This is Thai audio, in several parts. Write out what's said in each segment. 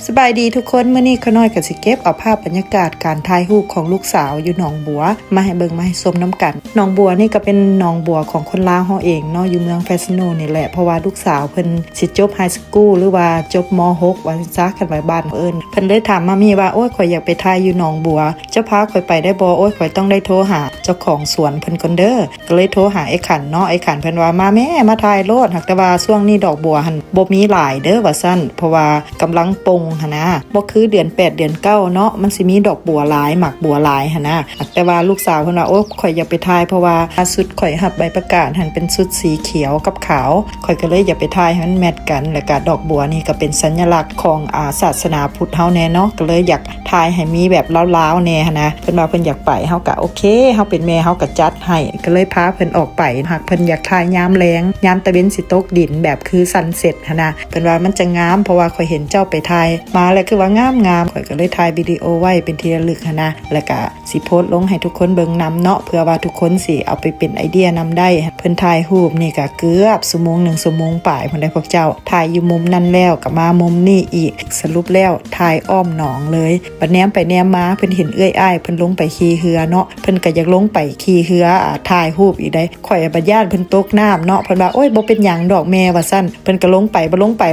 สบายดีทุกคนมื้อนี้ขน้อยกับสิเก็บเอาภาพบรรยากาศการถ่ายรูปของลูกสาวอยู่หนองบัวมาให้เบิ่งมาให้ชมน้ำกันหนองบัวนี่ก็เป็นหนองบัวของคนลาวเฮาเองเนาะอยู่เมืองแฟชั่นโนนี่แหละเพราะว่าลูกสาวเพิ่นสิจบไฮสคูลหรือว่าจบม.6 ว่าซะกันไว้บ้านเพิ่นเลยถามมามีว่าโอ้ยข่อยอยากไปถ่ายอยู่หนองบัวจะพาข่อยไปได้บ่โอ้ยข่อยต้องได้โทรหาเจ้าของสวนเพิ่นก่อนเด้อก็เลยโทรหาไอ้ขันเนาะไอ้ขันเพิ่นว่ามาแม่มาถ่ายโลดหักแต่ว่าช่วงนี้ดอกบัวหั่นบ่มีหลายเด้อว่าซั่นเพราะว่ากำลังปงหั่นนะบ่คือเดือน8เดือน9เนาะมันสิมีดอกบัวหลายหมักบัวหลายหั่นนะแต่ว่าลูกสาวเพิ่นว่าโอ้ข่อยอยากไปถ่ายเพราะว่าชุดข่อยรับใบประกาศหั่นเป็นชุดสีเขียวกับขาวข่อยก็เลยอยากไปถ่ายให้มันแมทกันแล้วก็ดอกบัวนี่ก็เป็นสัญลักษณ์ของศาสนาพุทธเฮาแน่เนาะก็เลยอยากถ่ายให้มีแบบล้าวๆแน่หั่นนะเพิ่นว่าเพิ่นอยากไปเฮาก็โอเคเฮาเป็นแม่เฮาก็จัดให้ก็เลยพาเพิ่นออกไปหากเพิ่นอยากถ่ายยามแลงยามตะเวนสิตกดินแบบคือซันเซ็ตหั่นนะเพิ่นว่ามันจะงามเพราะว่าข่อยเห็นเจ้าไปถ่ายมาแล้วคือว่างามข่อยก็เลยถ่ายวิดีโอไว้เป็นที่ระลึกหั่นนะแล้วก็สิโพสต์ลงให้ทุกคนเบิ่งนำเนาะเพื่อว่าทุกคนสิเอาไปเป็นไอเดียนำได้เพิ่นถ่ายรูปนี่ก็เกือบ1 ชั่วโมงปลายเพิ่นได้พวกเจ้าถ่ายอยู่มุมนั้นแล้วก็มามุมนี้อีกสรุปแล้วถ่ายอ้อมหนองเลยบัดแนมไปแนมมาเพิ่นเห็นเอื้อยอ้ายเพิ่นลงไปขี่เรือเนาะเพิ่นก็อยากลงไปขี่เรือถ่ายรูปอีกได้ข่อยบัดญาติเพิ่นตกน้ำเนาะเพิ่นว่าโอ้ยบ่เป็นหยังดอกแม่ว่าซั่นเพิ่นก็ลงไป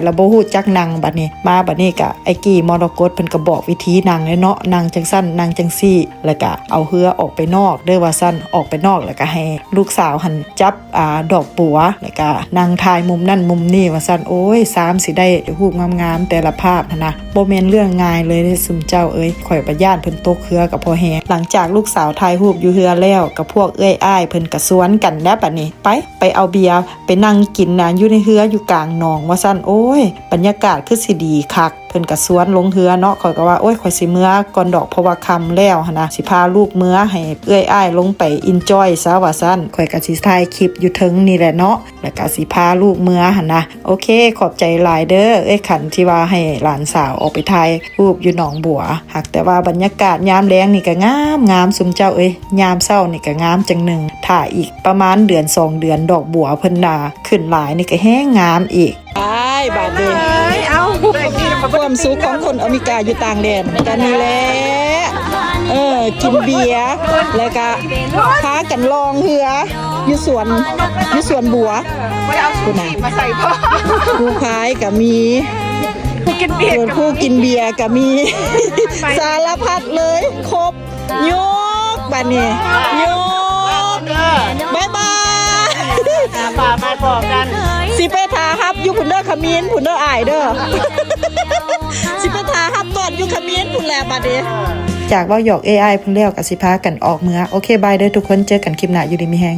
แล้วบ่ฮู้จักนั่งบัดนี้ก็ไอ้กี้มรกตเพิ่นก็บอกวิธีนั่งเลยเนาะนั่งจังซั่นนั่งจังซี่แล้วก็เอาเรือออกไปนอกเด้อว่าซั่นออกไปนอกแล้วก็ให้ลูกสาวหันจับดอกบัวแล้วก็นั่งถ่ายมุมนั่นมุมนี้ว่าซั่นโอ้ย3สิได้รูปงามๆแต่ละภาพนะบ่แม่นเรื่องง่ายเลยเด้อซุมเจ้าเอ้ยข่อยประย่านเพิ่นตกเรือกับพ่อแฮหลังจากลูกสาวถ่ายรูปอยู่เรือแล้วกับพวกเอ้ยอ้ายเพิ่นก็สวนกันแล้วบัดนี้ไปเอาเบียร์ไปนั่งกินน่ะอยู่ในเรืออยู่กลางหนองว่าซั่นโอ้ยบรรยากาศคือสิดีคักเพิ่นก็สวนลงเรือเนาะข่อยก็ว่าโอ้ยข่อยสิเมื่อก่อนดอกเพราะว่าค่ำแล้วหั่นนะสิพาลูกเมื่อให้เอ้ยอ้ายลงไปอินจอยซะว่าซั่นข่อยก็สิถ่ายคลิปอยู่ถึงนี่แหละเนาะแล้วก็สิพาลูกเมื่อหั่นนะโอเคขอบใจหลายเด้อเอ้ยขันที่ว่าให้หลานสาวออกไปถ่ายรูปอยู่หนองบัวหากแต่ว่าบรรยากาศยามแลงนี่ก็งามซุมเจ้าเอ้ยยามเช้านี่ก็งามจังหนึ่งถ้าอีกประมาณเดือน2 เดือนดอกบัวเพิ่นน่ะขึ้นหลายนี่ก็แห้งงามอีกบาดนี้เอาความสุขของคนอเมริกาอยู่ต่างแดนกันนี่แหละกินเบียร์แล้วก็พากันลองเรืออยู่สวนบัวผู้ไหนมาใส่พ่อผู้ขายก็มีผู้กินเบียร์ก็มีสารพัดเลยครบยกบัดนี้ยกบ๊ายบายป่ามาบอกกันสิไปทาฮับอยู่พุ่นเด้อขมิ้นพุ่นเด้ออ้ายเด้อสิไปทาฮับตอดอยู่ขมิ้นพุ่นแลบัดนี้จากว่าหยอก AI เพิ่นแล้วก็สิพากันออกเมือโอเคบายเด้อทุกคนเจอกันคลิปหน้าอยู่ดีมีแฮง